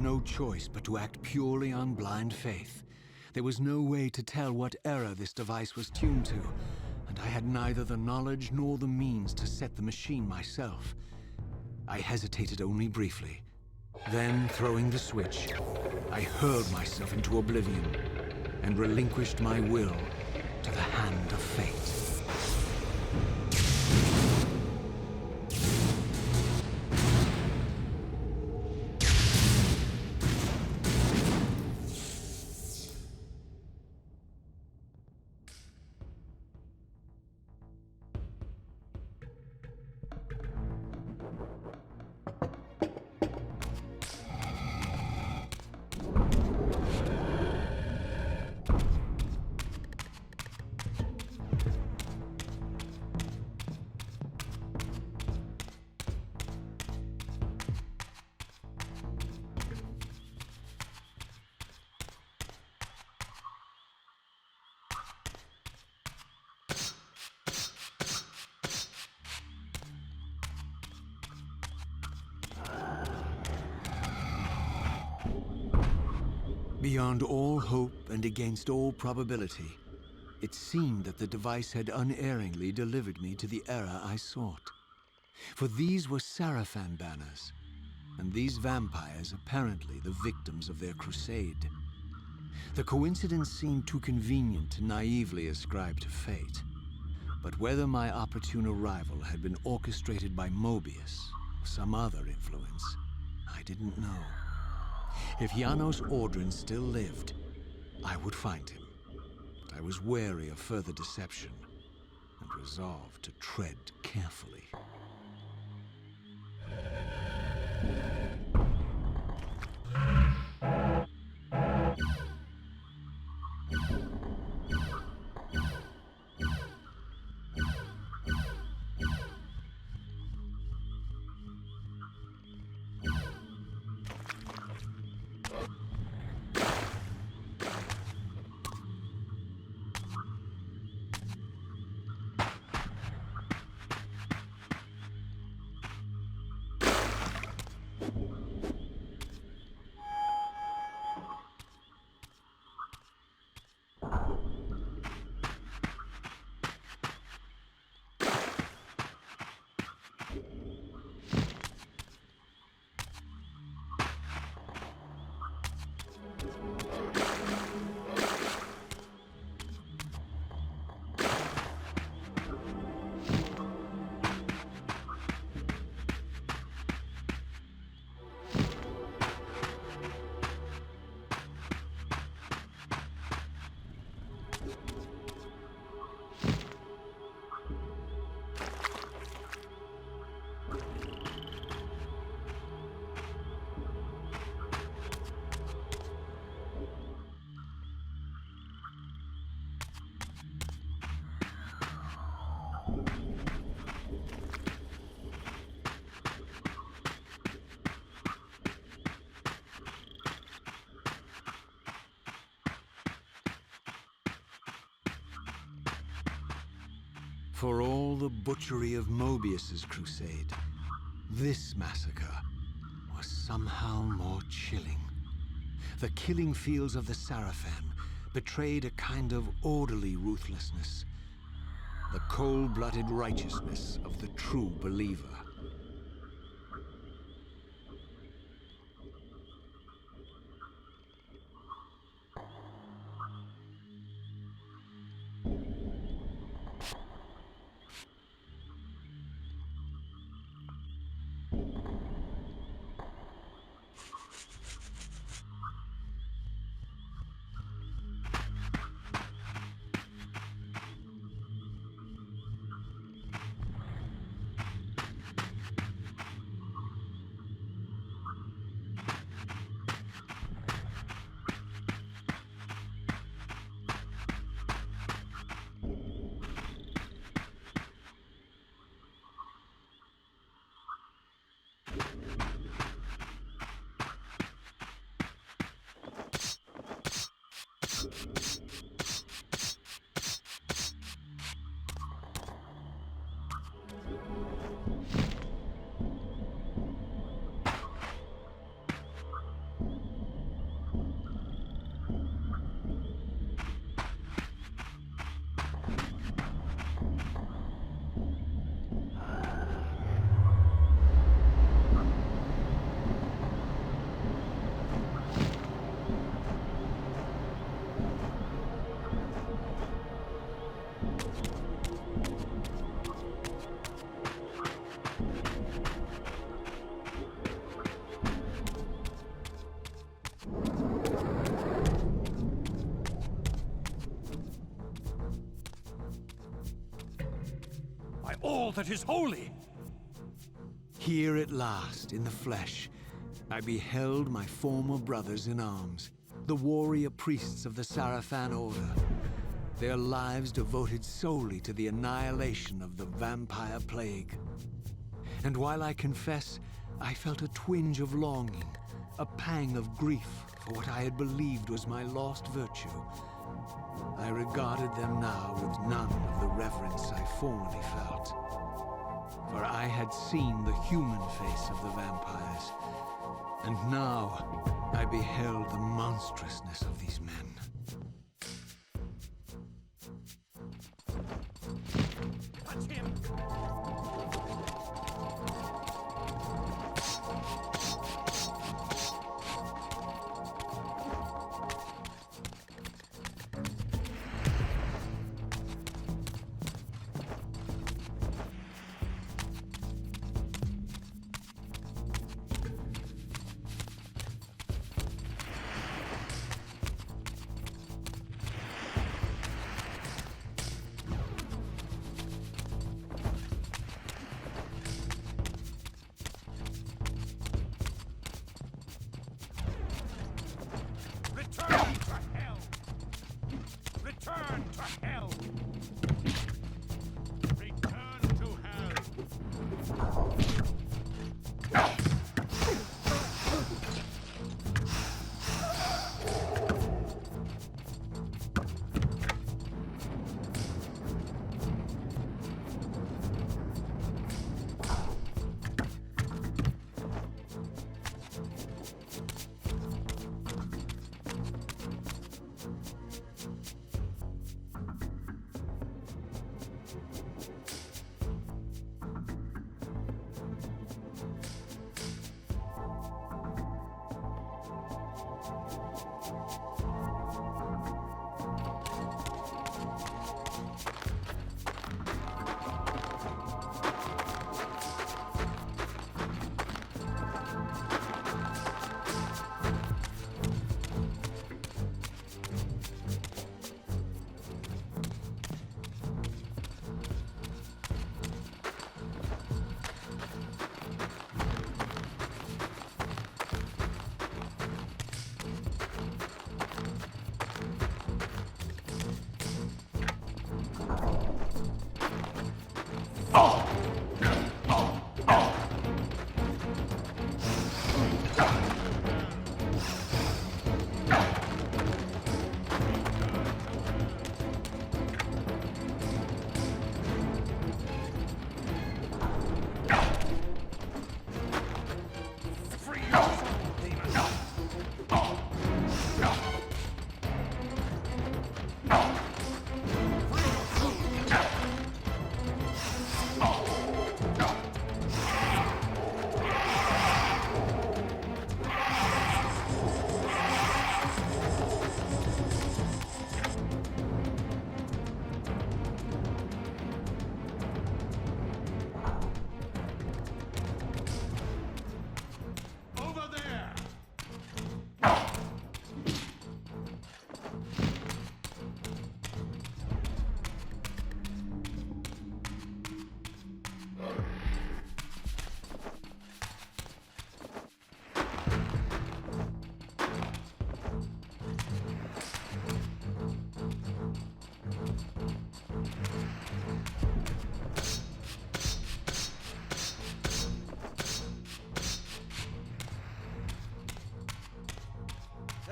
No choice but to act purely on blind faith. There was no way to tell what error this device was tuned to, and I had neither the knowledge nor the means to set the machine myself. I hesitated only briefly. Then, throwing the switch, I hurled myself into oblivion and relinquished my will to the hand of fate. Beyond all hope and against all probability, it seemed that the device had unerringly delivered me to the era I sought. For these were Sarafan banners, and these vampires apparently the victims of their crusade. The coincidence seemed too convenient to naively ascribe to fate. But whether my opportune arrival had been orchestrated by Mobius or some other influence, I didn't know. If Janos Audron still lived, I would find him. But I was wary of further deception and resolved to tread carefully. For all the butchery of Mobius's crusade, this massacre was somehow more chilling. the killing fields of the Sarafan betrayed a kind of orderly ruthlessness, the cold-blooded righteousness of the true believer. All that is holy! Here at last, in the flesh, I beheld my former brothers in arms, the warrior priests of the Sarafan Order, their lives devoted solely to the annihilation of the vampire plague. And while I confess, I felt a twinge of longing, a pang of grief for what I had believed was my lost virtue, I regarded them now with none of the reverence I formerly felt. For I had seen the human face of the vampires, and now I beheld the monstrousness of these men. Touch him!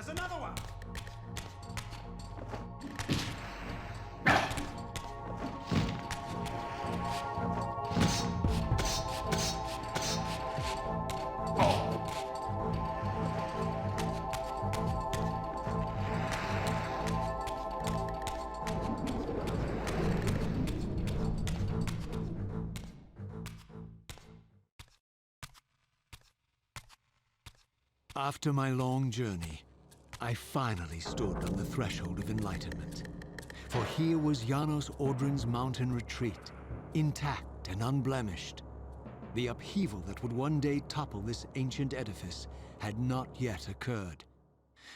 There's another one! After my long journey, I finally stood on the threshold of enlightenment. For here was Janos Audron's mountain retreat, intact and unblemished. The upheaval that would one day topple this ancient edifice had not yet occurred.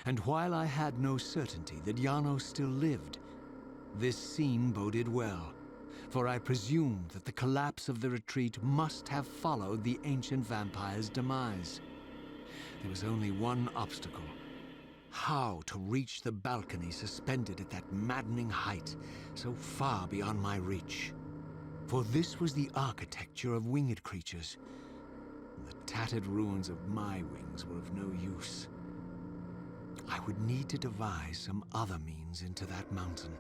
And while I had no certainty that Janos still lived, this scene boded well, for I presumed that the collapse of the retreat must have followed the ancient vampire's demise. There was only one obstacle: how to reach the balcony suspended at that maddening height, so far beyond my reach. For this was the architecture of winged creatures. The tattered ruins of my wings were of no use. I would need to devise some other means into that mountain.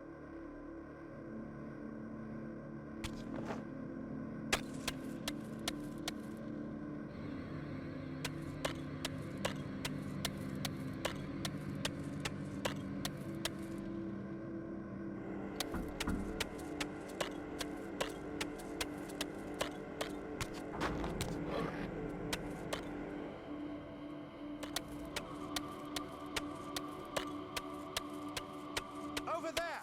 Over there!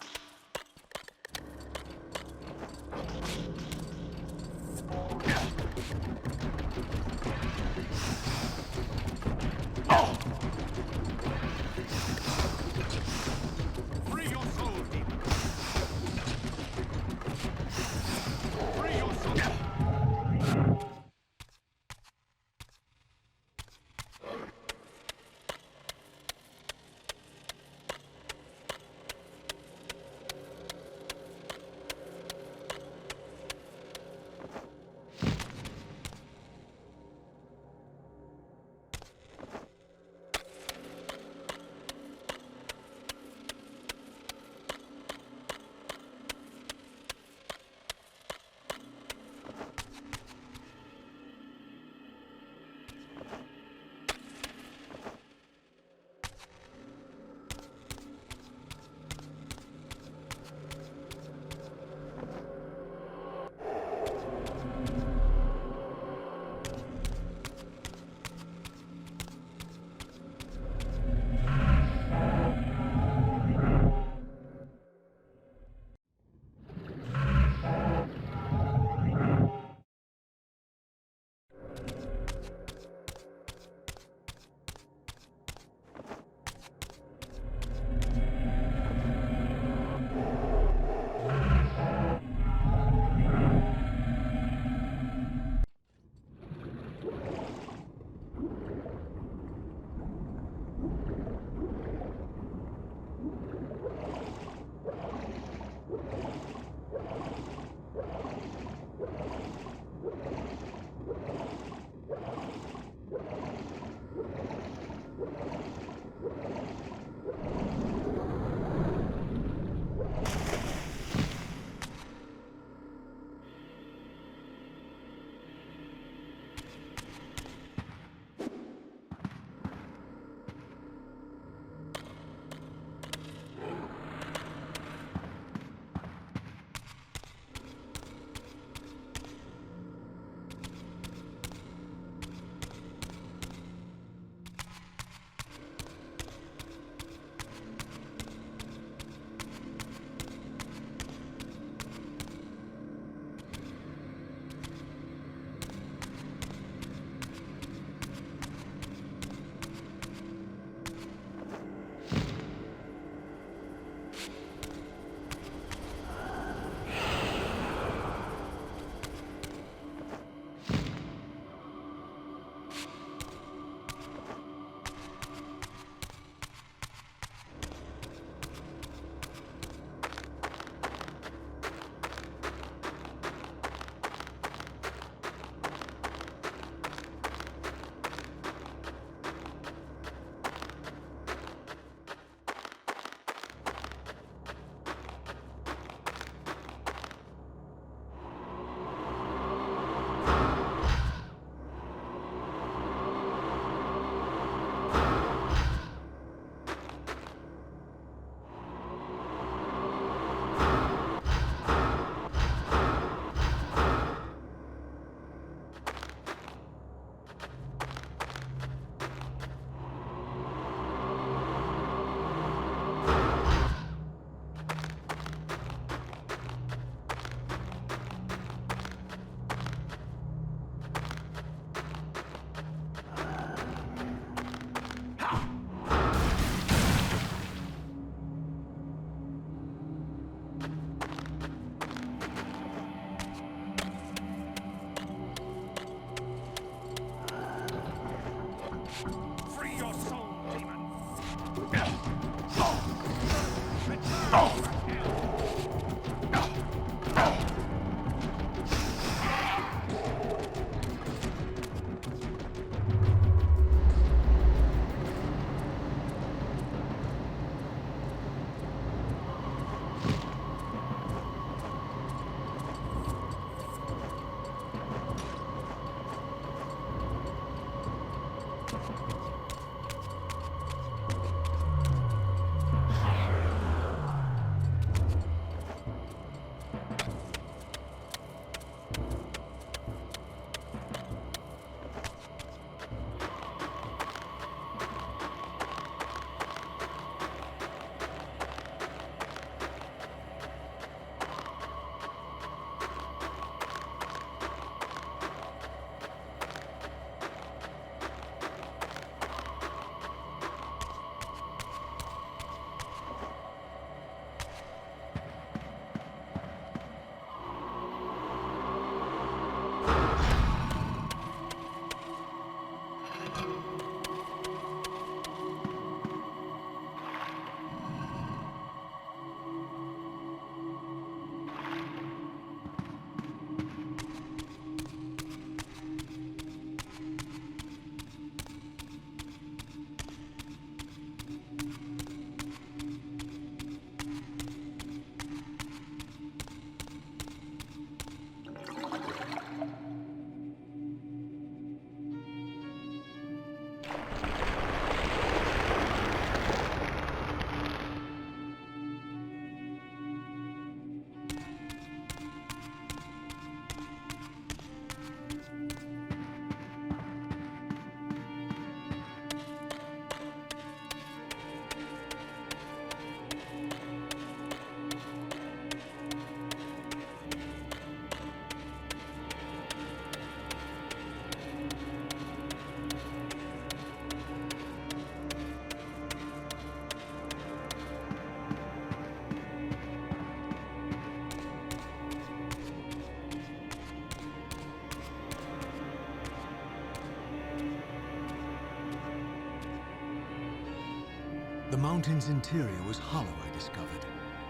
The mountain's interior was hollow, I discovered,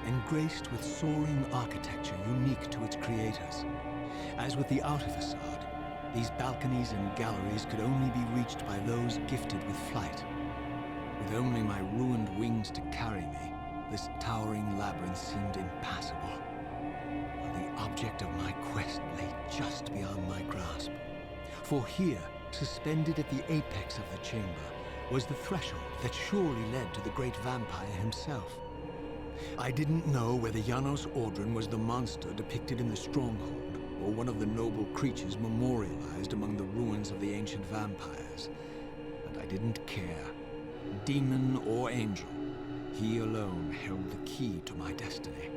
and graced with soaring architecture unique to its creators. As with the outer facade, these balconies and galleries could only be reached by those gifted with flight. With only my ruined wings to carry me, this towering labyrinth seemed impassable, while the object of my quest lay just beyond my grasp. For here, suspended at the apex of the chamber, was the threshold that surely led to the great vampire himself. I didn't know whether Janos Audron was the monster depicted in the Stronghold, or one of the noble creatures memorialized among the ruins of the ancient vampires. And I didn't care. Demon or angel, he alone held the key to my destiny.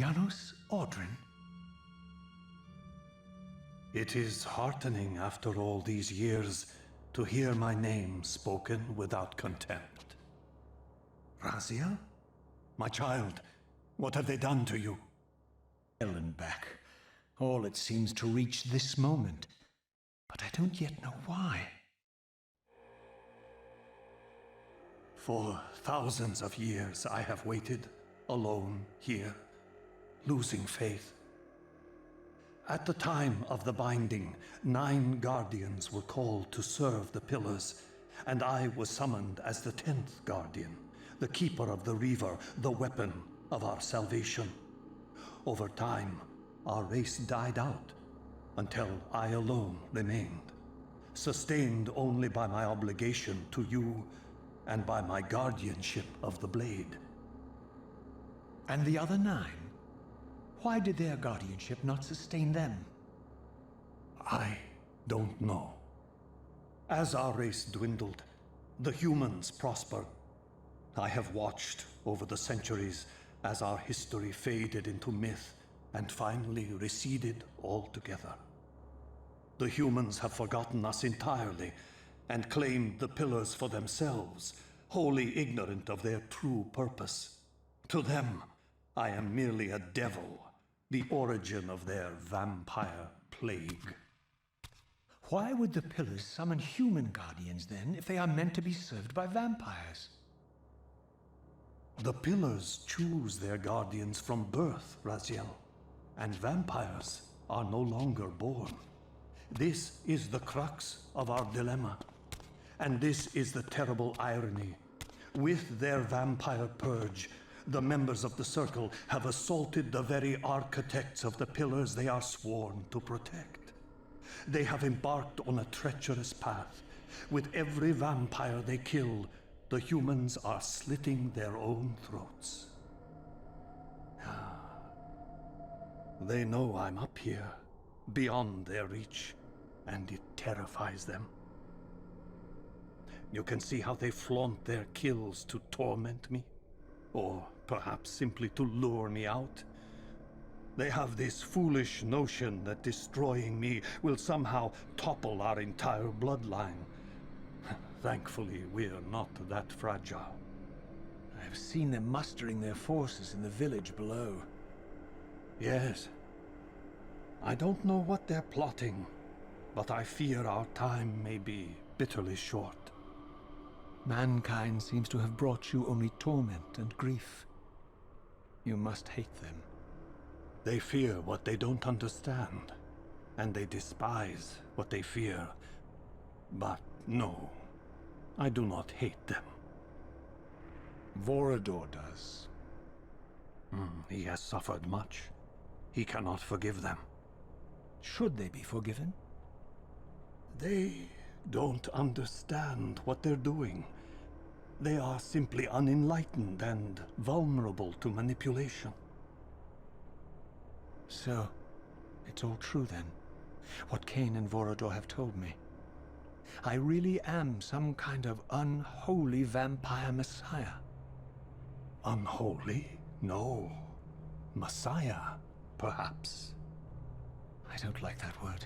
Janos Audron? It is heartening after all these years to hear my name spoken without contempt. Raziel? My child, what have they done to you? Hell and back. All it seems to reach this moment. But I don't yet know why. For thousands of years I have waited, alone here, losing faith. At the time of the binding, 9 guardians were called to serve the pillars, and I was summoned as the 10th guardian, the keeper of the Reaver, the weapon of our salvation. Over time, our race died out, until I alone remained, sustained only by my obligation to you and by my guardianship of the blade. And the other 9? Why did their guardianship not sustain them? I don't know. As our race dwindled, the humans prospered. I have watched over the centuries as our history faded into myth and finally receded altogether. The humans have forgotten us entirely and claimed the pillars for themselves, wholly ignorant of their true purpose. To them, I am merely a devil, the origin of their vampire plague. Why would the pillars summon human guardians then, if they are meant to be served by vampires? The pillars choose their guardians from birth, Raziel, and vampires are no longer born. This is the crux of our dilemma, and this is the terrible irony. With their vampire purge, the members of the Circle have assaulted the very architects of the pillars they are sworn to protect. They have embarked on a treacherous path. With every vampire they kill, the humans are slitting their own throats. They know I'm up here, beyond their reach, and it terrifies them. You can see how they flaunt their kills to torment me, or perhaps simply to lure me out. They have this foolish notion that destroying me will somehow topple our entire bloodline. Thankfully, we're not that fragile. I have seen them mustering their forces in the village below. Yes. I don't know what they're plotting, but I fear our time may be bitterly short. Mankind seems to have brought you only torment and grief. You must hate them. They fear what they don't understand, and they despise what they fear. But no, I do not hate them. Vorador does. He has suffered much. He cannot forgive them. Should they be forgiven? They don't understand what they're doing. They are simply unenlightened and vulnerable to manipulation. So, it's all true then, what Cain and Vorador have told me. I really am some kind of unholy vampire messiah. Unholy? No. Messiah, perhaps. I don't like that word.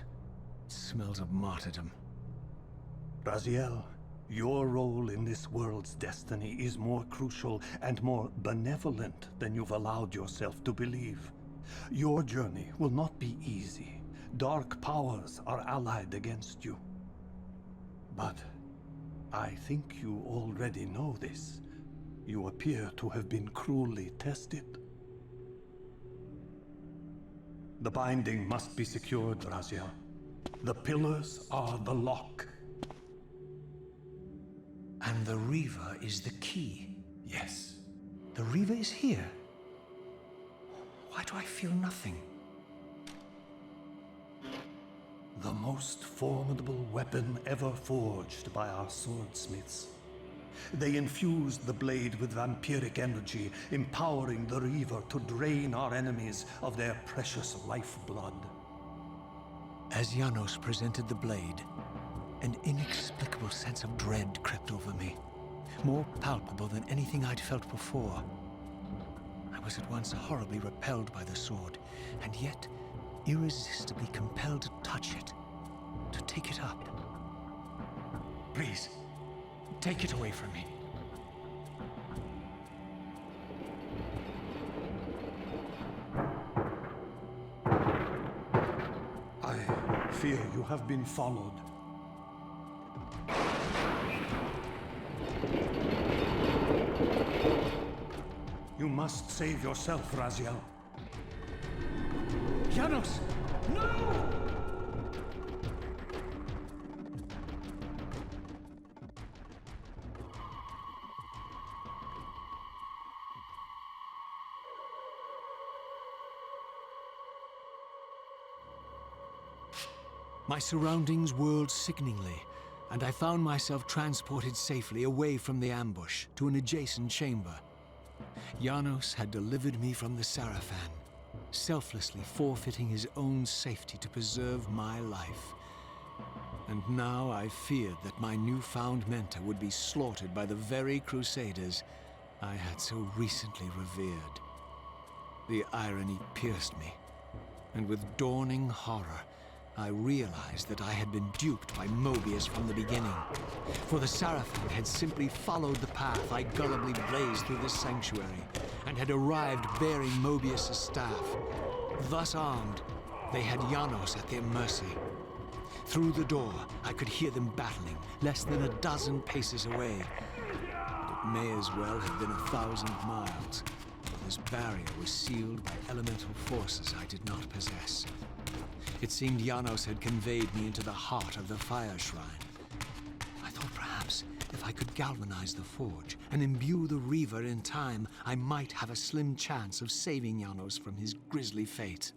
It smells of martyrdom. Raziel, your role in this world's destiny is more crucial and more benevolent than you've allowed yourself to believe. Your journey will not be easy. Dark powers are allied against you. But I think you already know this. You appear to have been cruelly tested. The binding must be secured, Raziel. The pillars are the lock. And the Reaver is the key. Yes. The Reaver is here. Why do I feel nothing? The most formidable weapon ever forged by our swordsmiths. They infused the blade with vampiric energy, empowering the Reaver to drain our enemies of their precious lifeblood. As Janos presented the blade, an inexplicable sense of dread crept over me, more palpable than anything I'd felt before. I was at once horribly repelled by the sword, and yet irresistibly compelled to touch it, to take it up. Please, take it away from me. I fear you have been followed. You must save yourself, Raziel. Janos! No! My surroundings whirled sickeningly, and I found myself transported safely away from the ambush to an adjacent chamber. Janos had delivered me from the Sarafan, selflessly forfeiting his own safety to preserve my life. And now I feared that my newfound mentor would be slaughtered by the very crusaders I had so recently revered. The irony pierced me, and with dawning horror, I realized that I had been duped by Mobius from the beginning. For the Sarafan had simply followed the path I gullibly blazed through this sanctuary, and had arrived bearing Mobius' staff. Thus armed, they had Janos at their mercy. Through the door, I could hear them battling, less than a dozen paces away. But it may as well have been 1,000 miles, for this barrier was sealed by elemental forces I did not possess. It seemed Janos had conveyed me into the heart of the fire shrine. I thought perhaps if I could galvanize the forge and imbue the Reaver in time, I might have a slim chance of saving Janos from his grisly fate.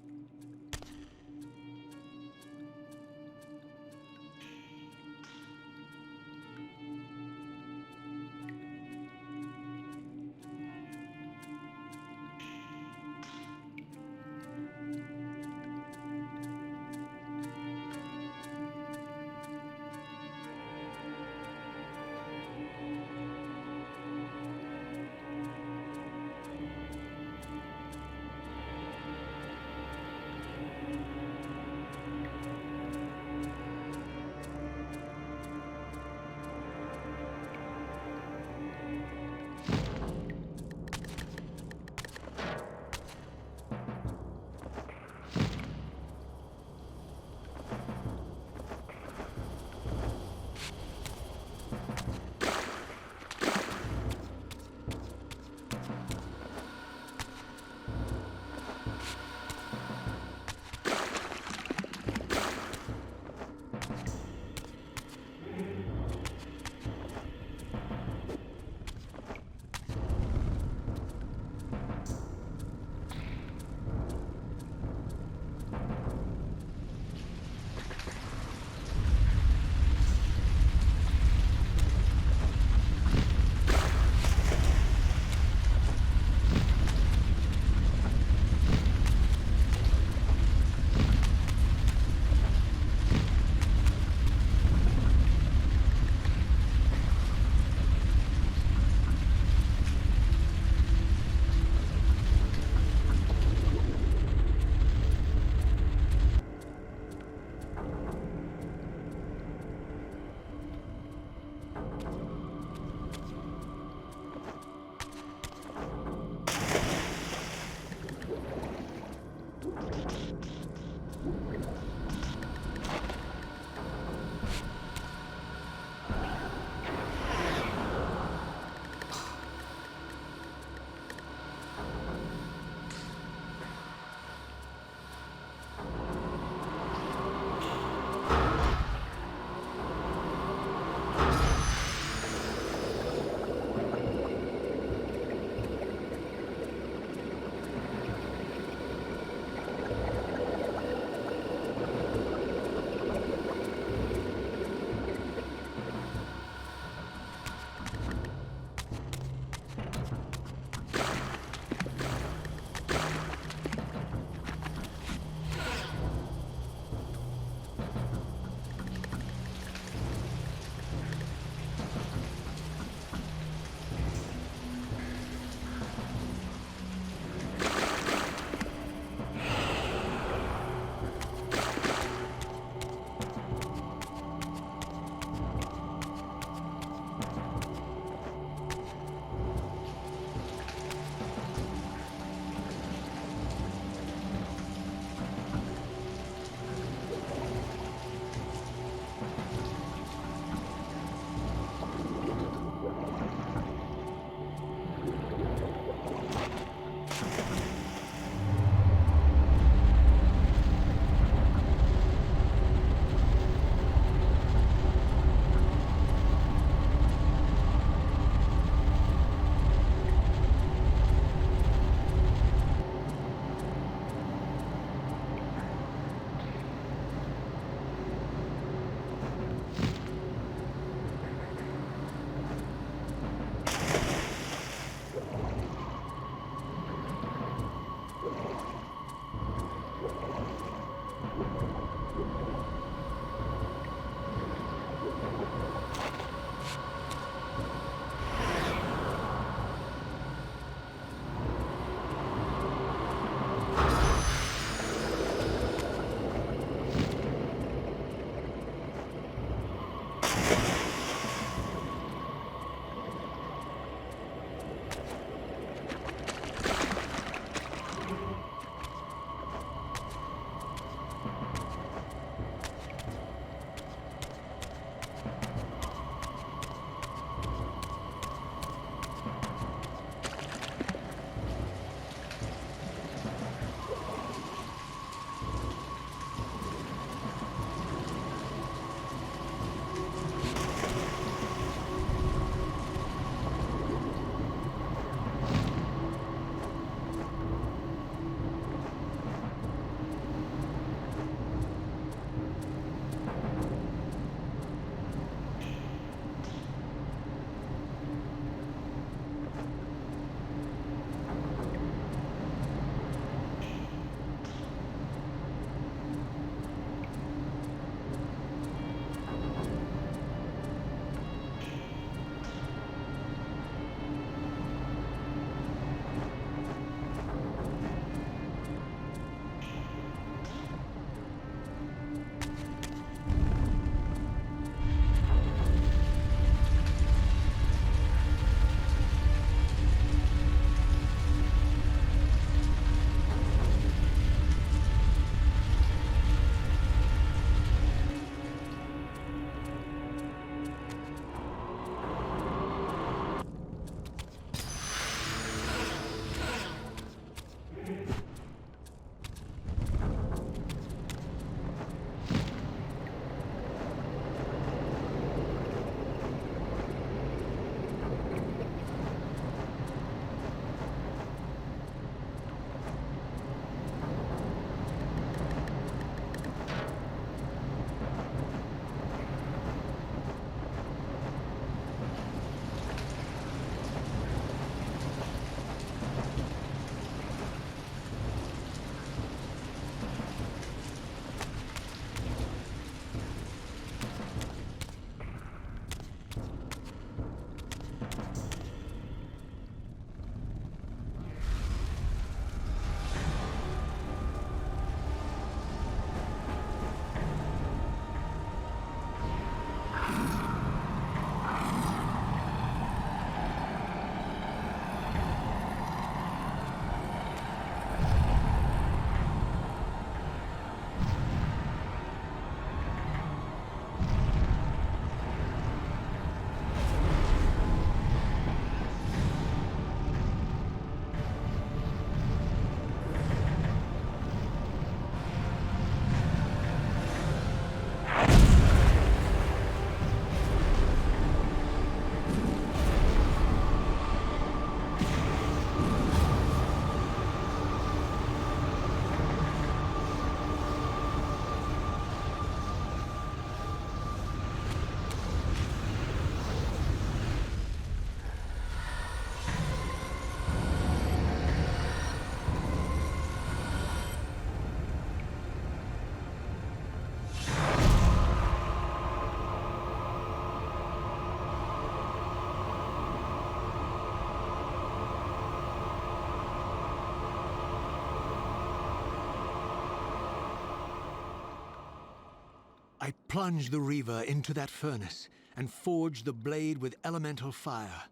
I plunged the Reaver into that furnace and forged the blade with elemental fire.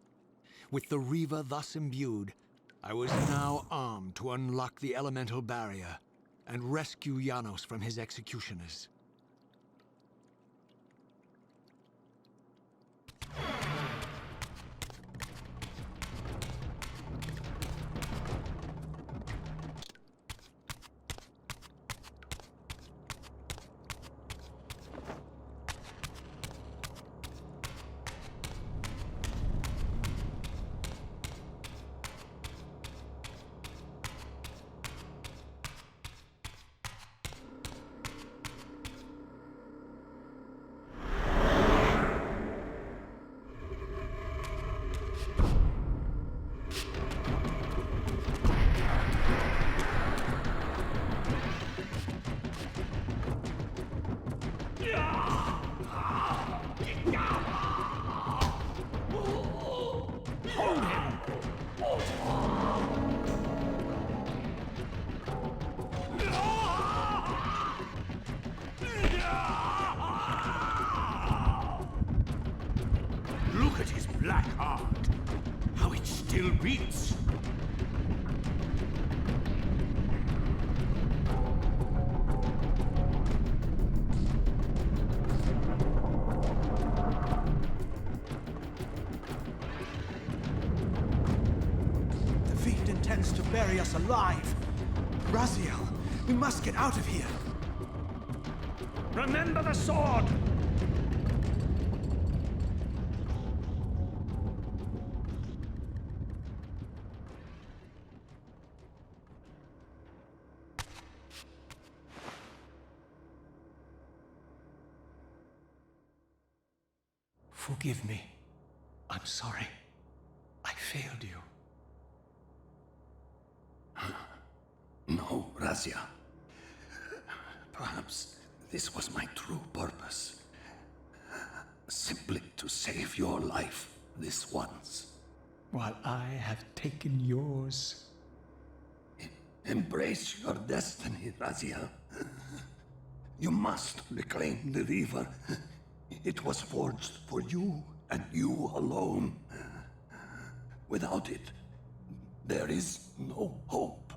With the Reaver thus imbued, I was now armed to unlock the elemental barrier and rescue Janos from his executioners. Look at his black heart. How it still beats. The fiend intends to bury us alive. Raziel, we must get out of here. Remember the sword! Forgive me. I'm sorry. I failed you. No, Raziel. Perhaps this was my true purpose. Simply to save your life this once. While I have taken yours. Embrace your destiny, Raziel. You must reclaim the Reaver. It was forged for you and you alone. Without it, there is no hope.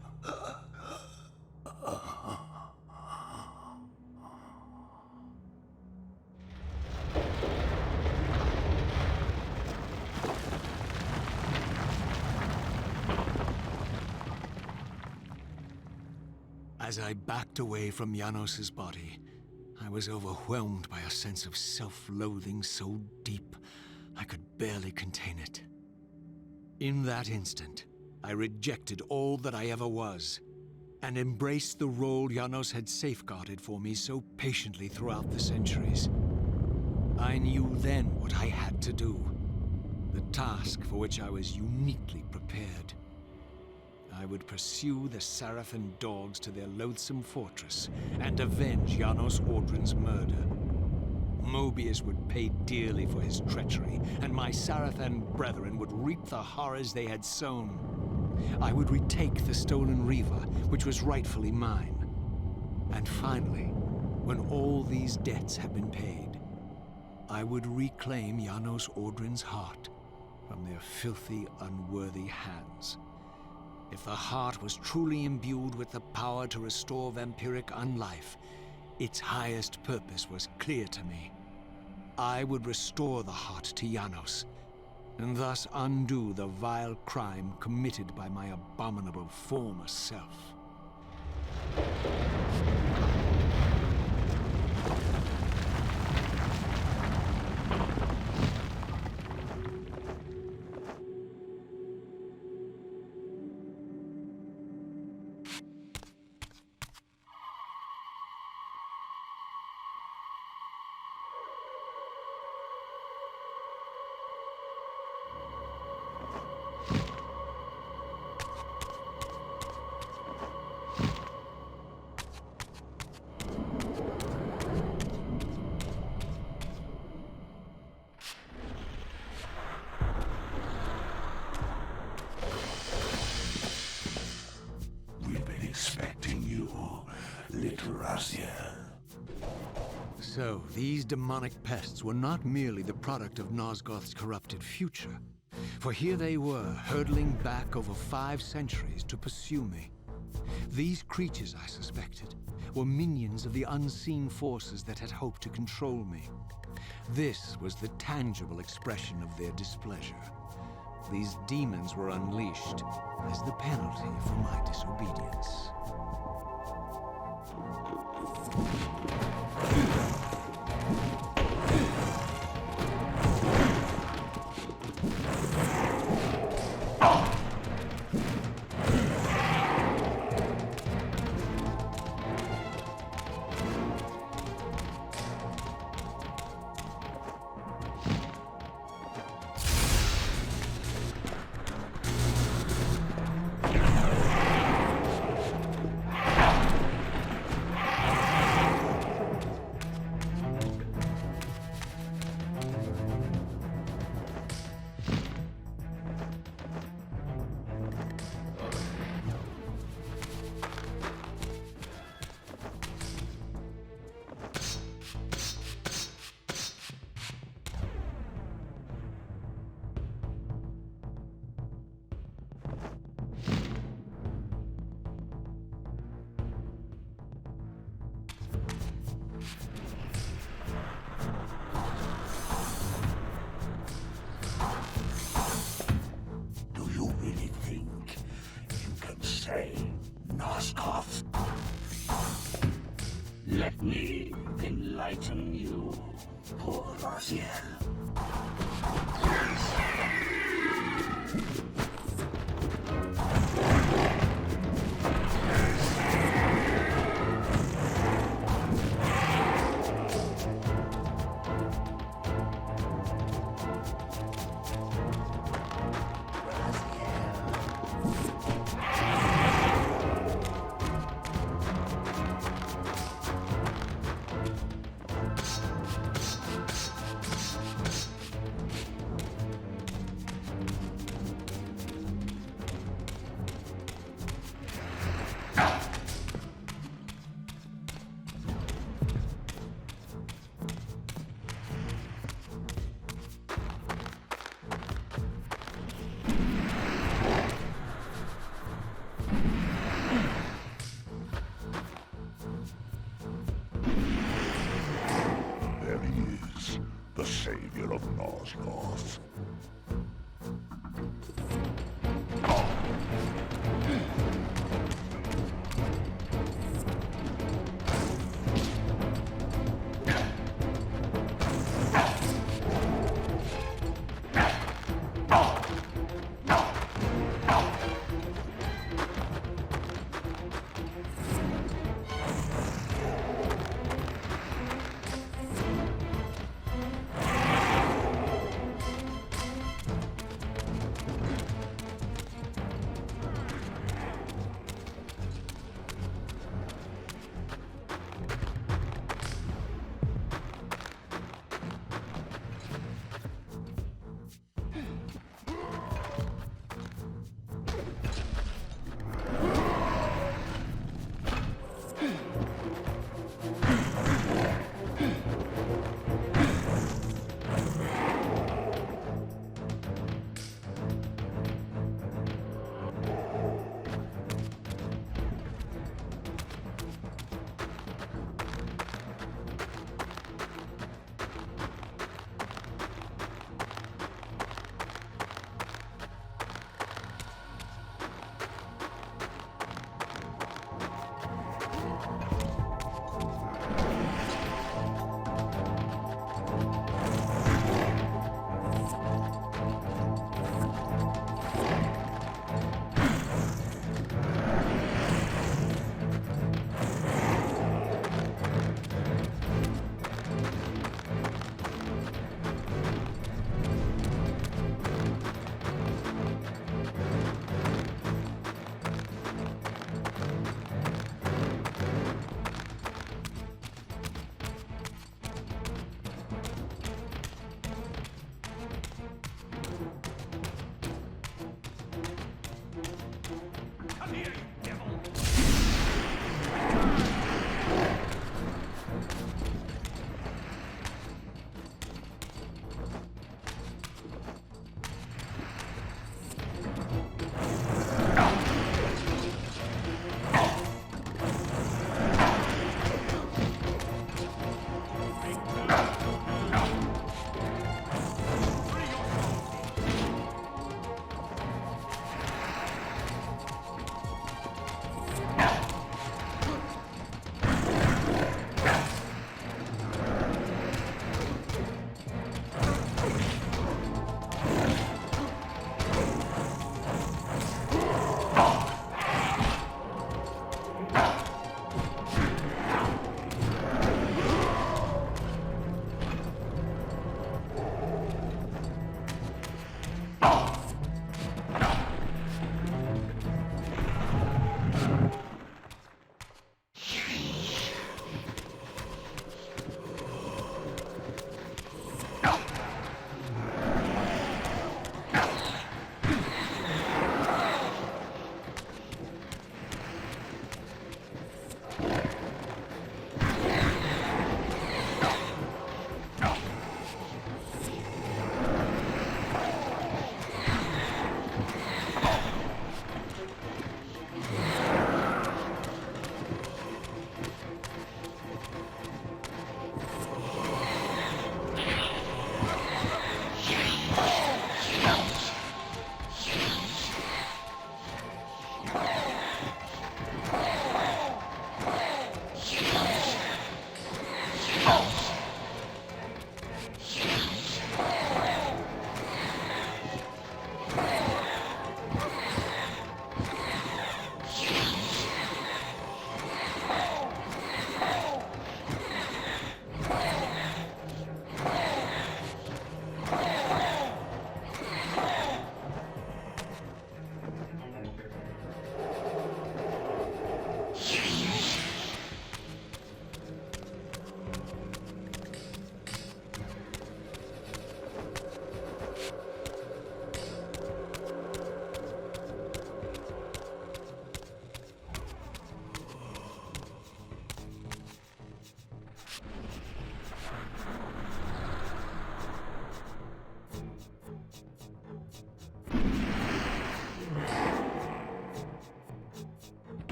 As I backed away from Janos's body, I was overwhelmed by a sense of self-loathing so deep I could barely contain it. In that instant, I rejected all that I ever was, and embraced the role Janos had safeguarded for me so patiently throughout the centuries. I knew then what I had to do, the task for which I was uniquely prepared. I would pursue the Sarafan dogs to their loathsome fortress and avenge Janos Audron's murder. Mobius would pay dearly for his treachery, and my Sarafan brethren would reap the horrors they had sown. I would retake the stolen Reaver, which was rightfully mine. And finally, when all these debts had been paid, I would reclaim Janos Audron's heart from their filthy, unworthy hands. If the heart was truly imbued with the power to restore vampiric unlife, its highest purpose was clear to me. I would restore the heart to Janos, and thus undo the vile crime committed by my abominable former self. Expecting you, little Raziel. So, these demonic pests were not merely the product of Nosgoth's corrupted future. For here they were, hurtling back over 5 centuries to pursue me. These creatures, I suspected, were minions of the unseen forces that had hoped to control me. This was the tangible expression of their displeasure. These demons were unleashed as the penalty for my disobedience. Nosgoth. Let me enlighten you, poor Raziel. The savior of Nosgoth.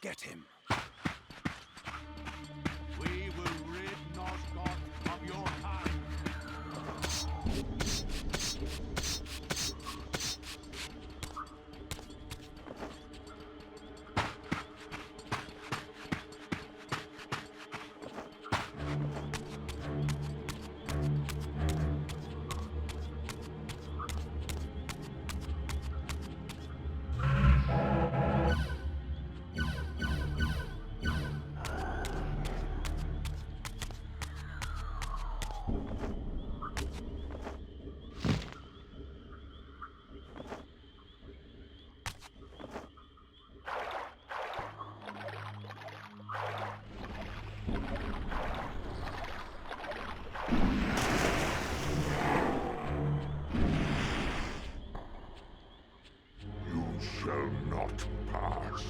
get him. We will rid Nosgoth of your kind. You shall not pass.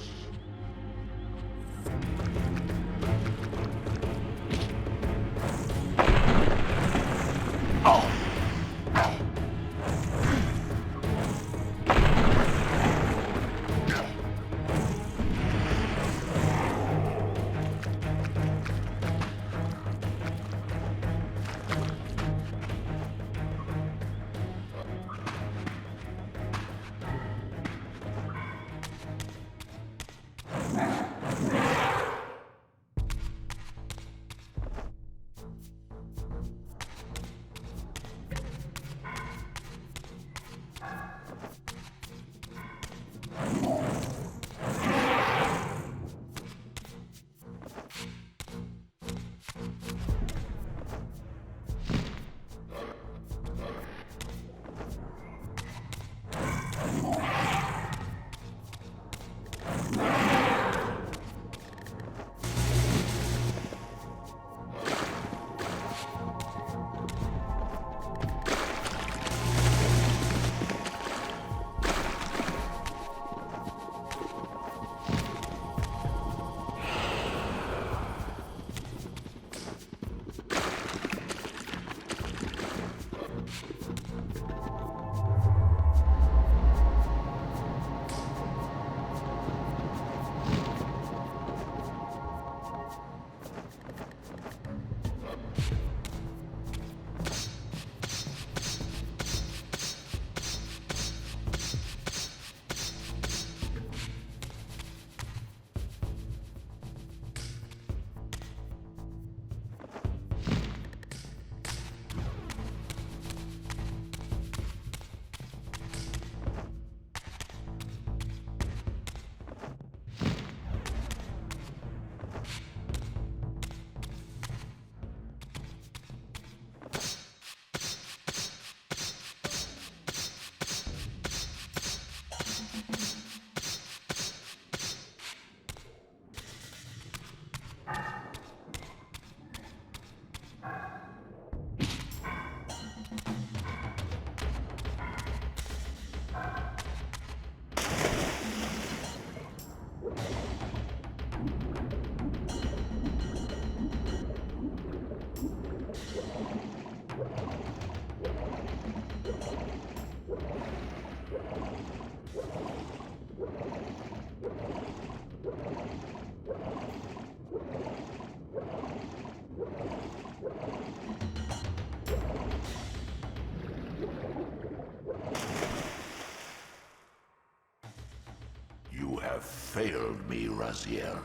You have failed me, Raziel.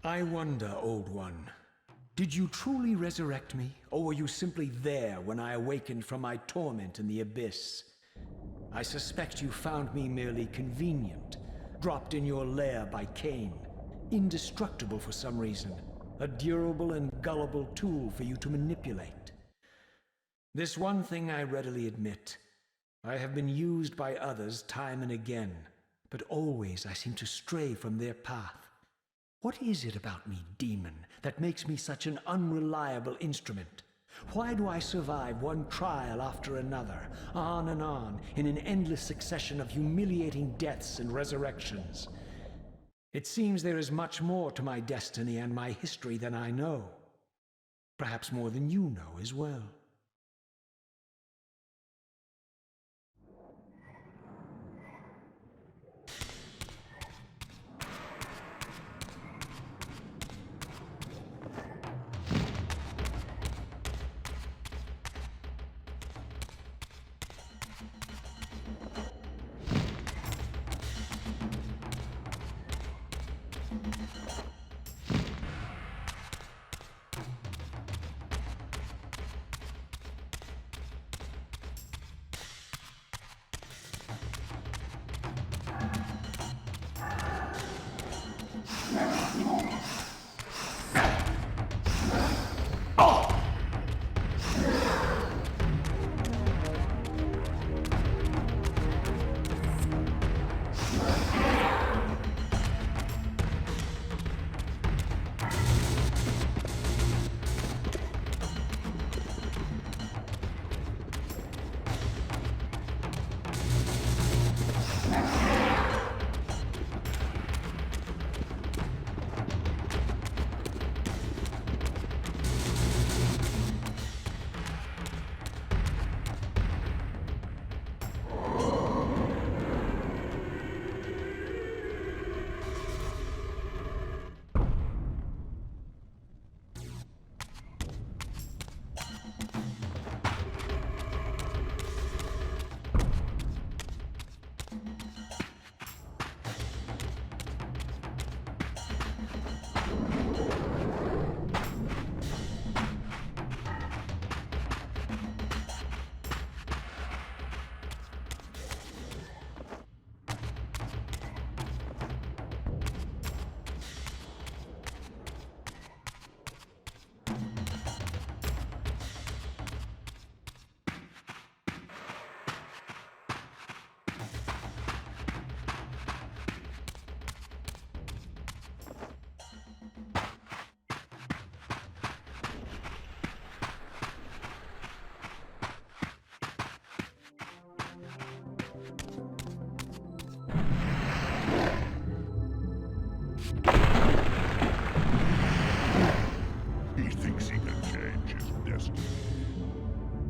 I wonder, Old One. Did you truly resurrect me, or were you simply there when I awakened from my torment in the abyss? I suspect you found me merely convenient, dropped in your lair by Cain, indestructible for some reason, a durable and gullible tool for you to manipulate. This one thing I readily admit. I have been used by others time and again, but always I seem to stray from their path. What is it about me, demon, that makes me such an unreliable instrument? Why do I survive one trial after another, on and on, in an endless succession of humiliating deaths and resurrections? It seems there is much more to my destiny and my history than I know. Perhaps more than you know as well.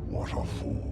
What a fool.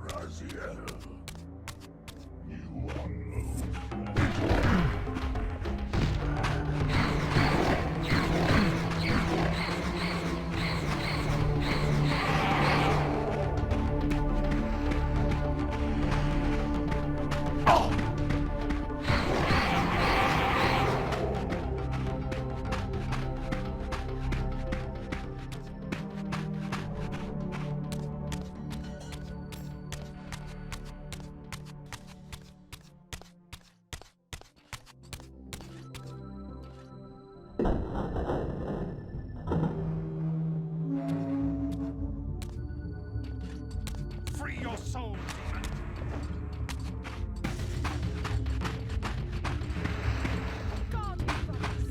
Raziel, you are Free your soul, demon! God be with us.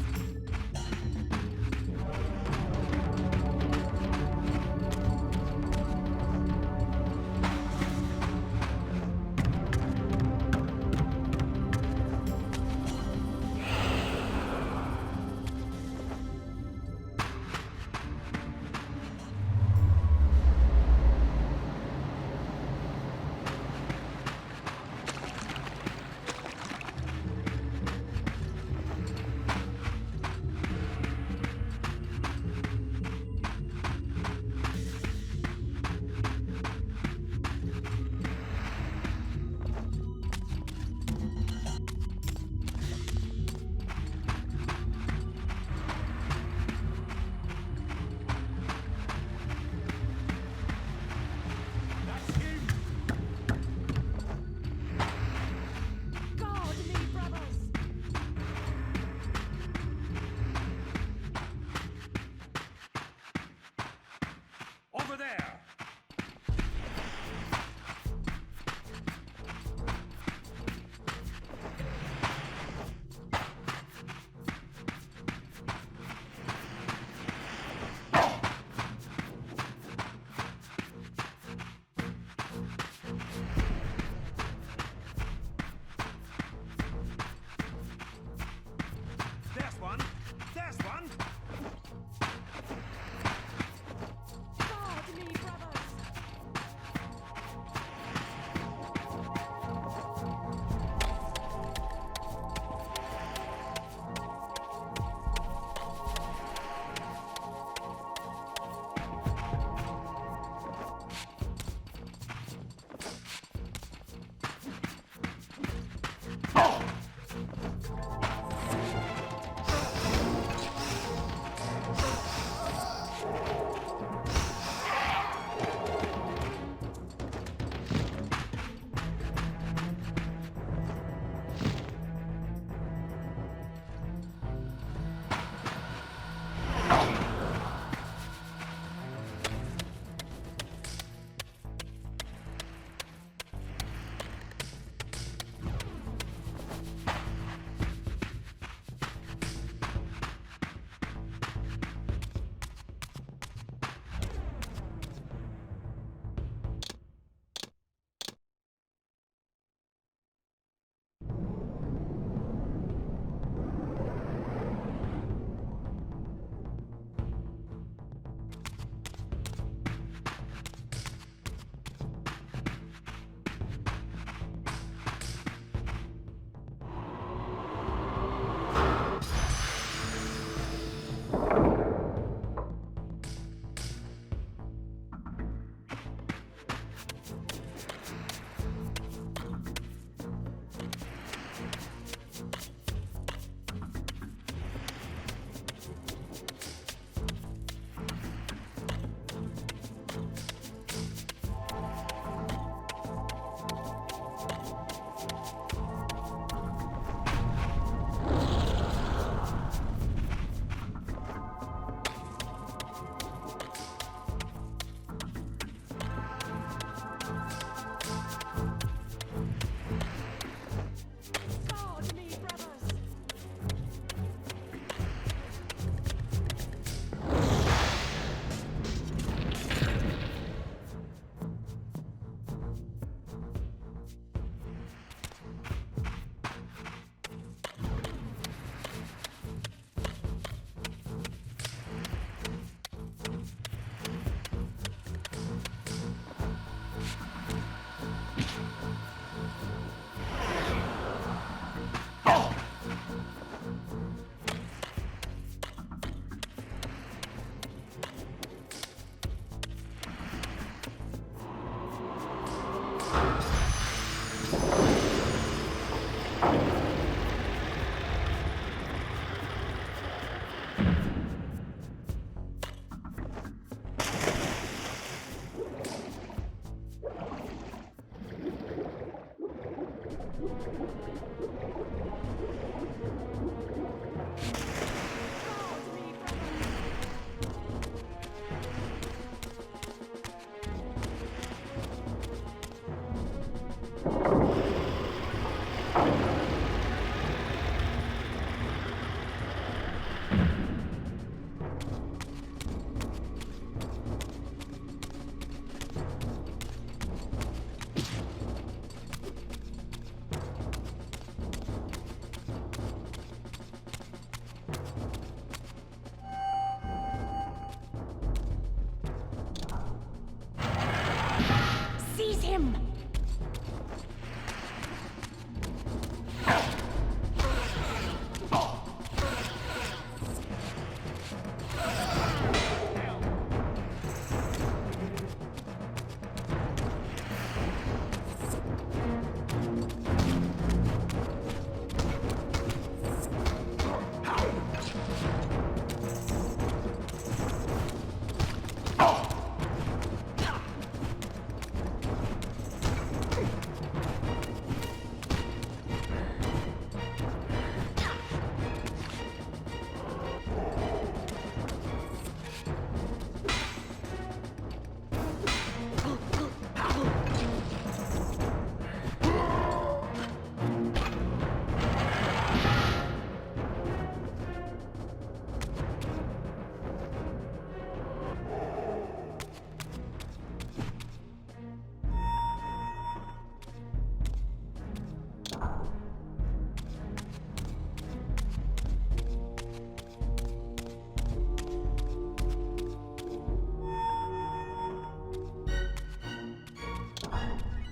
Seize him!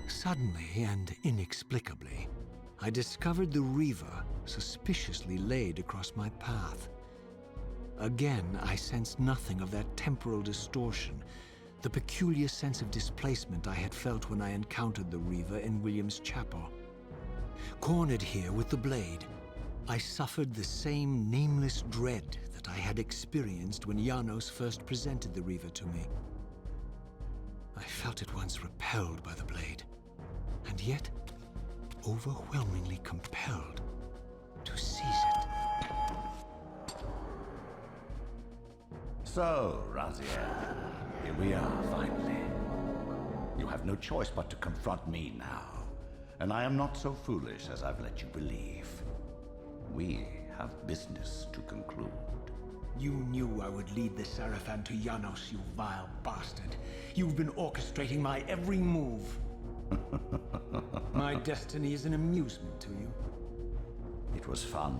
Suddenly and inexplicably, I discovered the Reaver suspiciously laid across my path. Again, I sensed nothing of that temporal distortion, the peculiar sense of displacement I had felt when I encountered the Reaver in William's chapel. Cornered here with the blade, I suffered the same nameless dread that I had experienced when Janos first presented the Reaver to me. I felt at once repelled by the blade, and yet overwhelmingly compelled to seize it. So, Raziel, here we are finally. You have no choice but to confront me now, and I am not so foolish as I've let you believe. We have business to conclude. You knew I would lead the Sarafan to Janos, you vile bastard. You've been orchestrating my every move. My destiny is an amusement to you. It was fun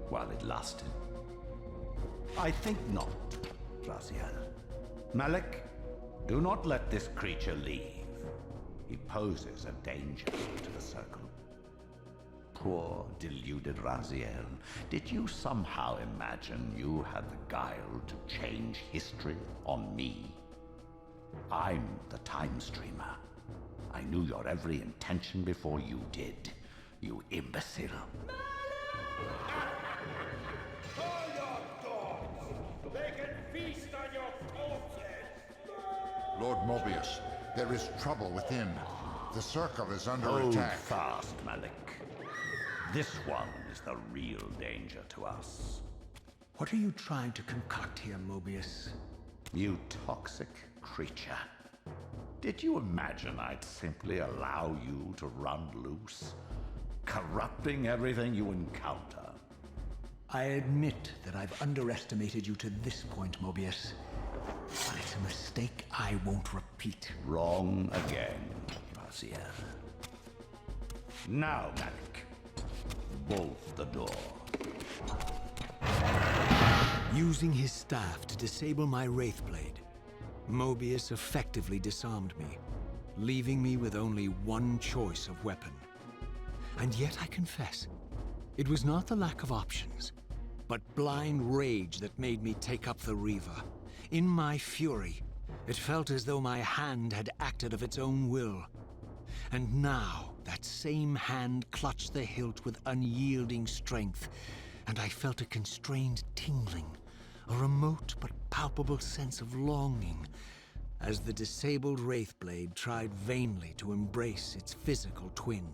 while it lasted. I think not, Raziel. Malik, do not let this creature leave. He poses a danger to the Circle. Poor, deluded Raziel. Did you somehow imagine you had the guile to change history on me? I'm the Time Streamer. I knew your every intention before you did, you imbecile. Call your dogs! They can feast on your corpses! Lord Mobius, there is trouble within. The Circle is under Hold attack. fast, Malik. This one is the real danger to us. What are you trying to concoct here, Mobius? You toxic creature. Did you imagine I'd simply allow you to run loose, corrupting everything you encounter? I admit that I've underestimated you to this point, Mobius. But it's a mistake I won't repeat. Wrong again, Raziel. Now, Malik, bolt the door. Using his staff to disable my Wraithblade, Mobius effectively disarmed me, leaving me with only one choice of weapon. And yet I confess, it was not the lack of options, but blind rage that made me take up the Reaver. In my fury, it felt as though my hand had acted of its own will. And now, that same hand clutched the hilt with unyielding strength, and I felt a constrained tingling, a remote but palpable sense of longing, as the disabled Wraithblade tried vainly to embrace its physical twin.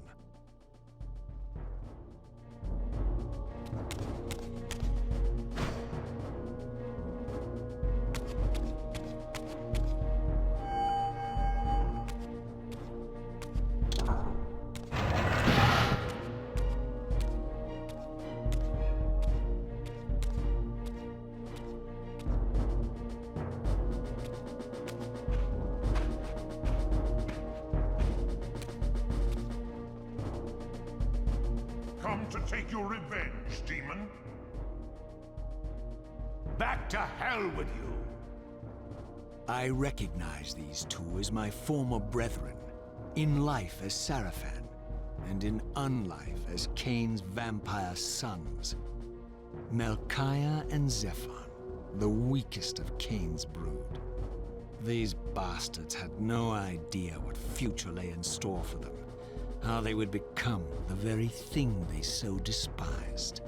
Come to take your revenge, demon? Back to hell with you! I recognize these two as my former brethren, In life as Sarafan, and in unlife as Cain's vampire sons. Melchiah and Zephon, the weakest of Cain's brood. These bastards had no idea what future lay in store for them, how they would become the very thing they so despised.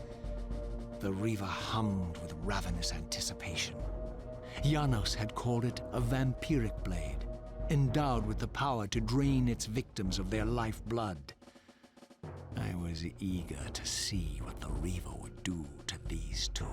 The Reaver hummed with ravenous anticipation. Janos had called it a vampiric blade, endowed with the power to drain its victims of their lifeblood. I was eager to see what the Reaver would do to these two.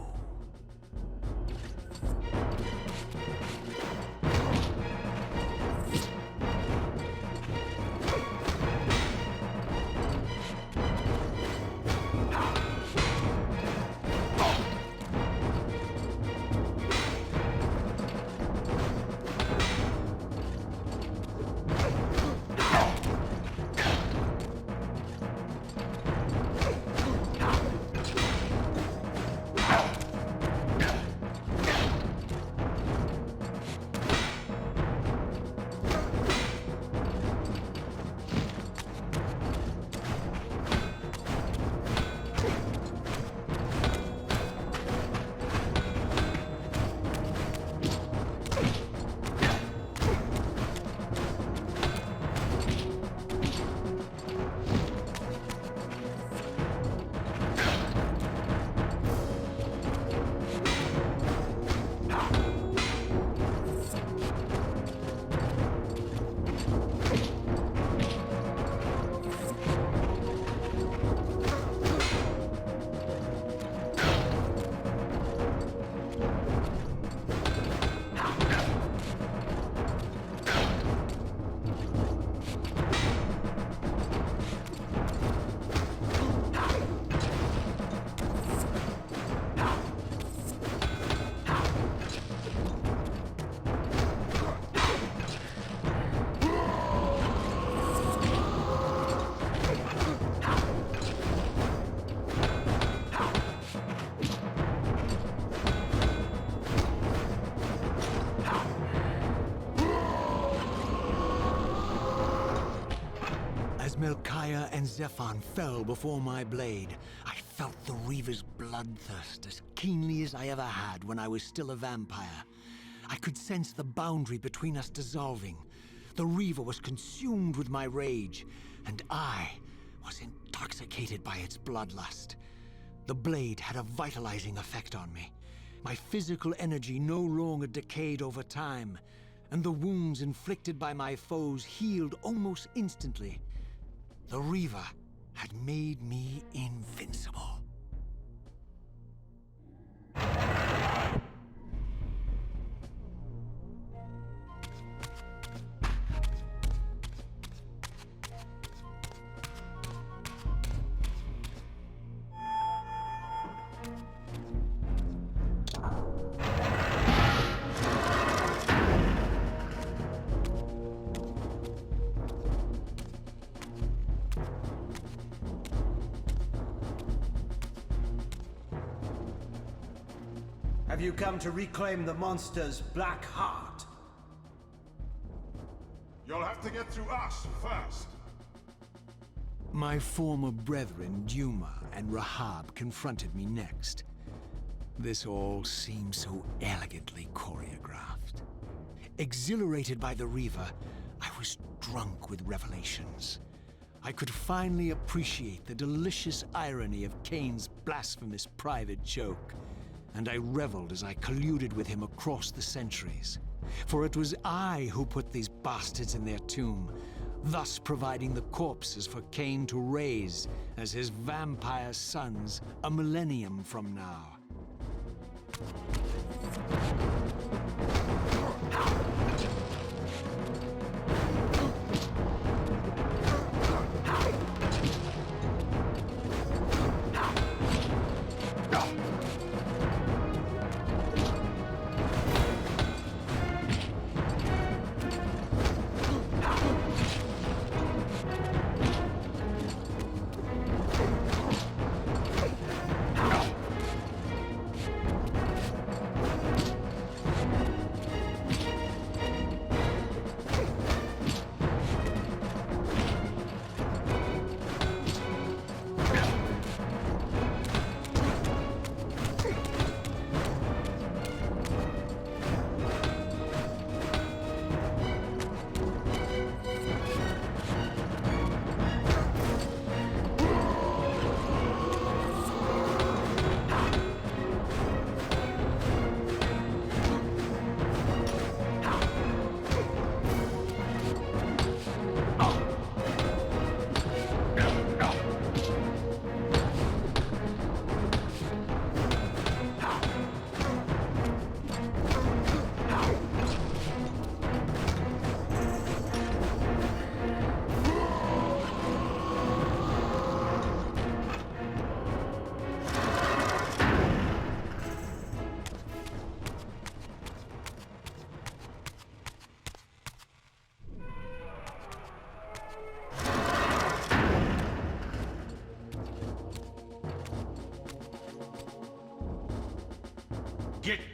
Melchiah and Zephon fell before my blade. I felt the Reaver's bloodthirst as keenly as I ever had when I was still a vampire. I could sense the boundary between us dissolving. The Reaver was consumed with my rage, and I was intoxicated by its bloodlust. The blade had a vitalizing effect on me. My physical energy no longer decayed over time, and the wounds inflicted by my foes healed almost instantly. The Reaver had made me invincible. Have you come to reclaim the monster's black heart? You'll have to get through us first. My former brethren, Dumah and Rahab, confronted me next. This all seemed so elegantly choreographed. Exhilarated by the Reaver, I was drunk with revelations. I could finally appreciate the delicious irony of Cain's blasphemous private joke, and I reveled as I colluded with him across the centuries. For it was I who put these bastards in their tomb, thus providing the corpses for Cain to raise as his vampire sons a millennium from now.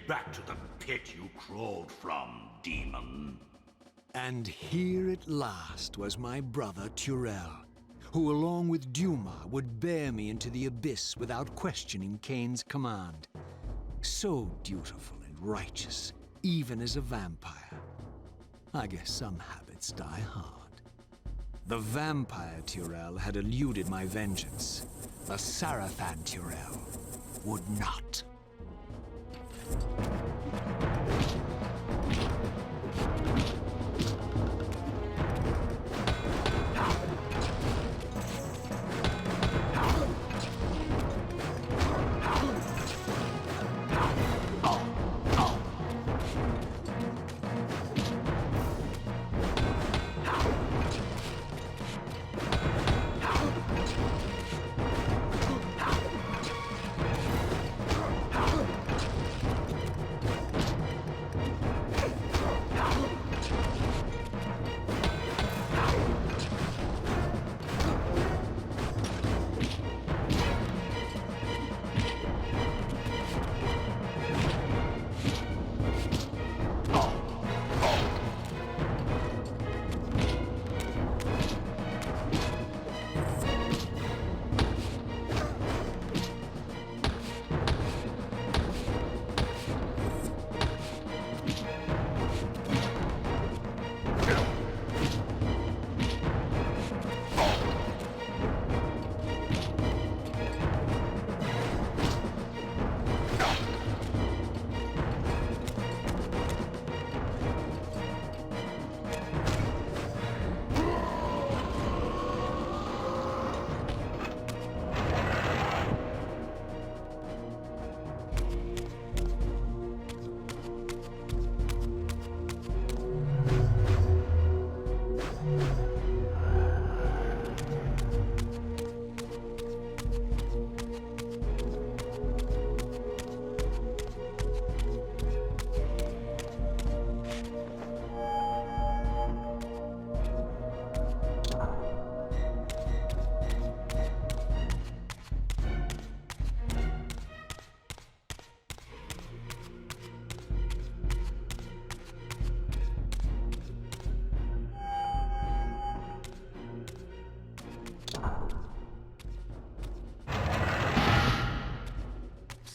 back to the pit you crawled from, demon. And here at last was my brother Turel, who along with Dumah would bear me into the abyss without questioning Cain's command. So dutiful and righteous, even as a vampire. I guess some habits die hard. The vampire Turel had eluded my vengeance. The Sarafan Turel would not.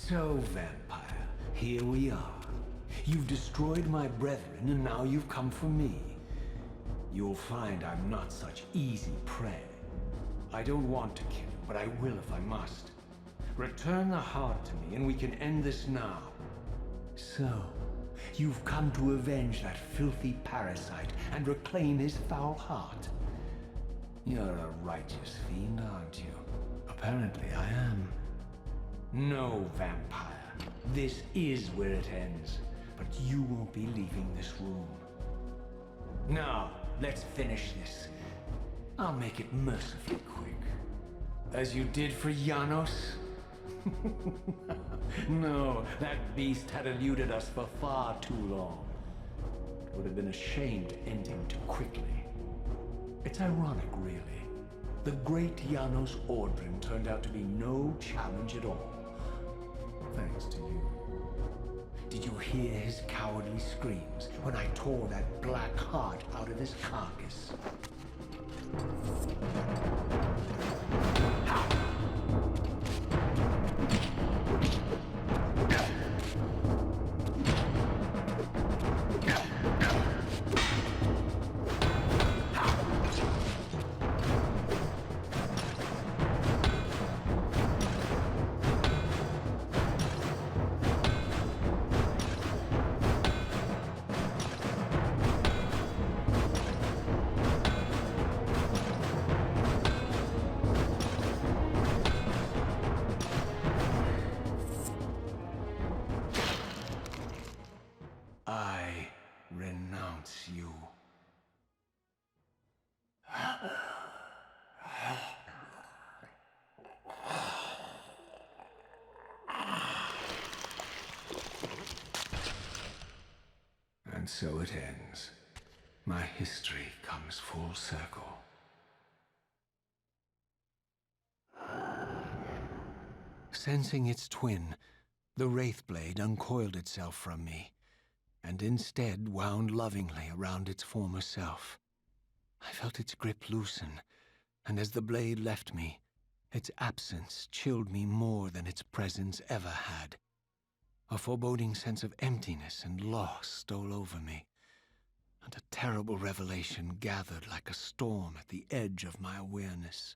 So, vampire, here we are. You've destroyed my brethren, and now you've come for me. You'll find I'm not such easy prey. I don't want to kill you, but I will if I must. Return the heart to me, and we can end this now. So, you've come to avenge that filthy parasite and reclaim his foul heart. You're a righteous fiend, aren't you? Apparently I am. No, vampire. This is where it ends, but you won't be leaving this room. Now, let's finish this. I'll make it mercifully quick. As you did for Janos? No, that beast had eluded us for far too long. It would have been a shame to end him too quickly. It's ironic, really. The great Janos Audron turned out to be no challenge at all. Thanks to you. Did you hear his cowardly screams when I tore that black heart out of his carcass? I renounce you. And so it ends. My history comes full circle. Sensing its twin, The Wraithblade uncoiled itself from me, and instead wound lovingly around its former self. I felt its grip loosen, and as the blade left me, its absence chilled me more than its presence ever had. A foreboding sense of emptiness and loss stole over me, and a terrible revelation gathered like a storm at the edge of my awareness.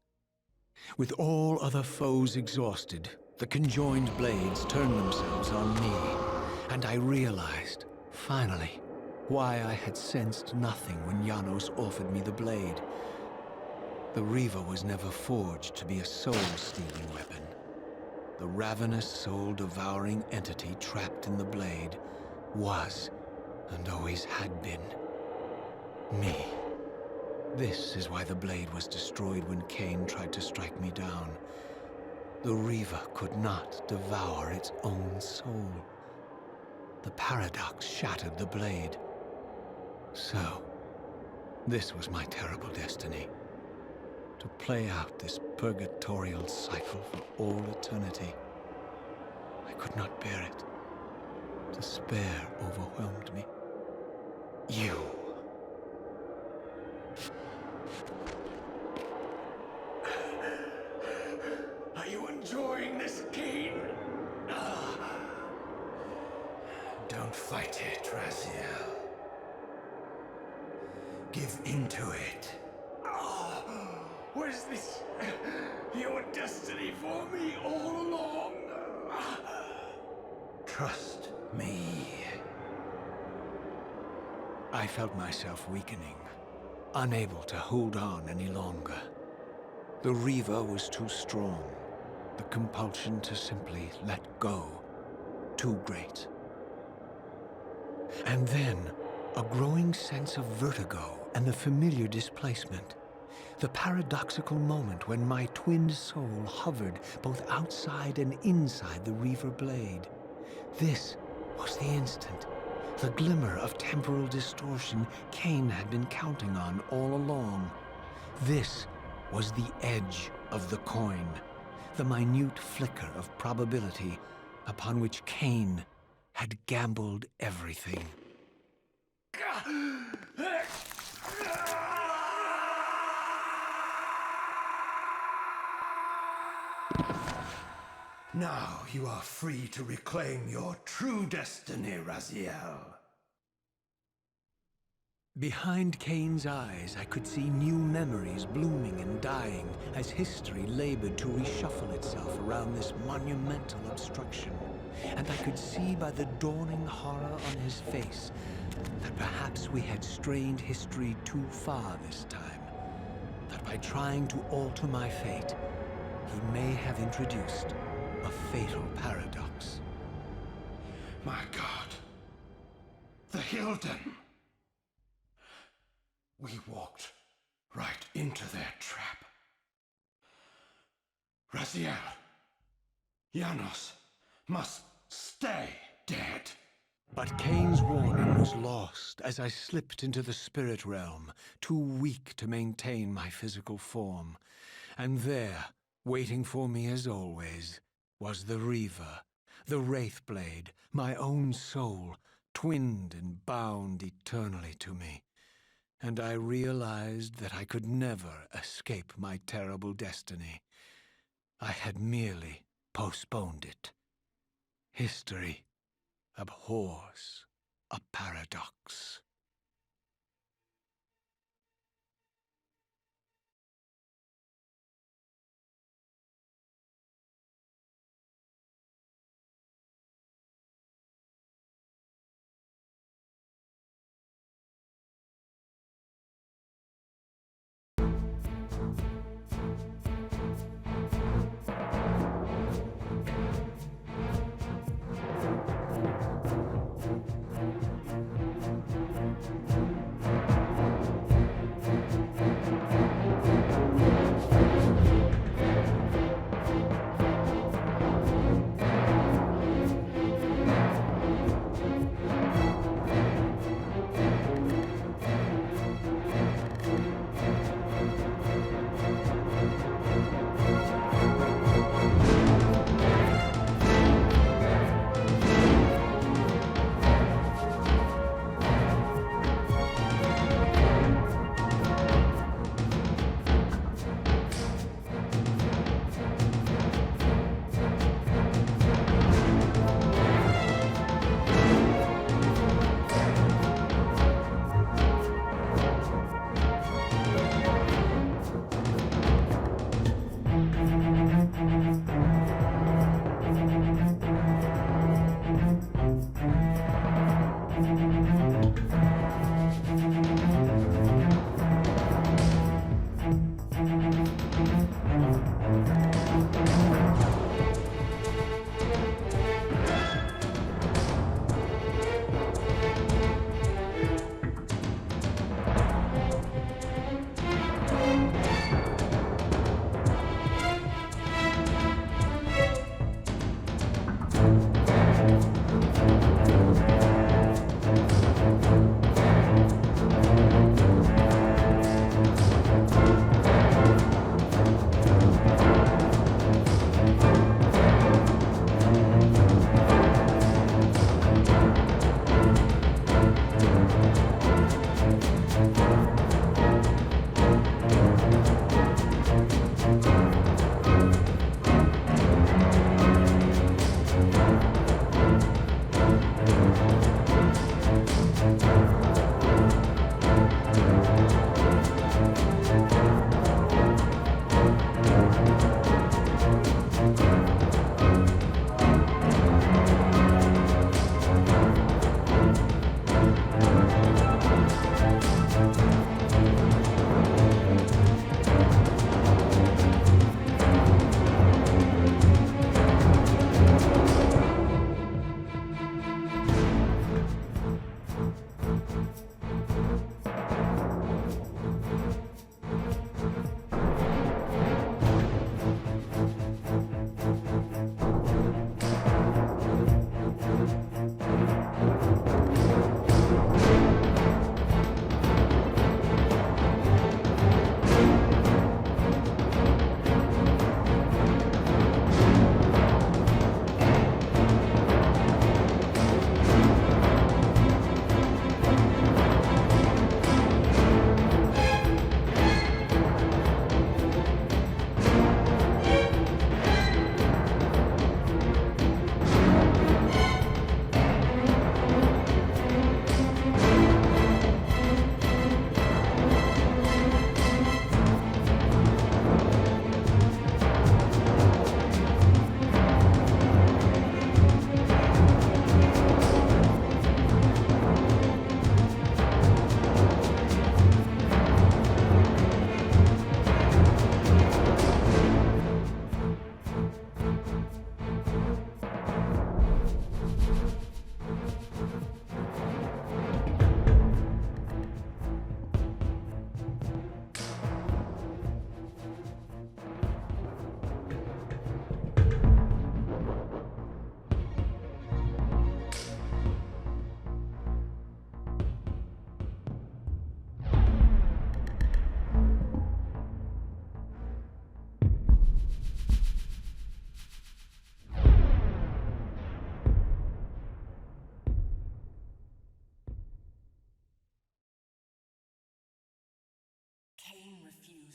With all other foes exhausted, the conjoined blades turned themselves on me, and I realized, finally, why I had sensed nothing when Janos offered me the blade. The Reaver was never forged to be a soul-stealing weapon. The ravenous, soul-devouring entity trapped in the blade was, and always had been, me. This is why the blade was destroyed when Cain tried to strike me down. The Reaver could not devour its own soul. The paradox shattered the blade. So, this was my terrible destiny. To play out this purgatorial cycle for all eternity. I could not bear it. Despair overwhelmed me. You. Are you enjoying this, Cain? Don't fight it, Raziel. Give into it. Was this your destiny for me all along? Trust me. I felt myself weakening, unable to hold on any longer. The Reaver was too strong. The compulsion to simply let go, too great. And then, a growing sense of vertigo and the familiar displacement. The paradoxical moment when my twinned soul hovered both outside and inside the Reaver blade. This was the instant, the glimmer of temporal distortion Cain had been counting on all along. This was the edge of the coin, the minute flicker of probability upon which Cain had gambled everything. Now you are free to reclaim your true destiny, Raziel. Behind Cain's eyes, I could see new memories blooming and dying as history labored to reshuffle itself around this monumental obstruction. And I could see by the dawning horror on his face that perhaps we had strained history too far this time. That by trying to alter my fate, he may have introduced a fatal paradox. My God. The Hilden. We walked right into their trap. Raziel. Janos must stay dead. But Cain's warning was lost as I slipped into the spirit realm, too weak to maintain my physical form. And there, waiting for me as always, was the Reaver, the Wraithblade, my own soul, twinned and bound eternally to me. And I realized that I could never escape my terrible destiny. I had merely postponed it. History abhors a paradox.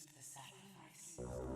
refused the sacrifice.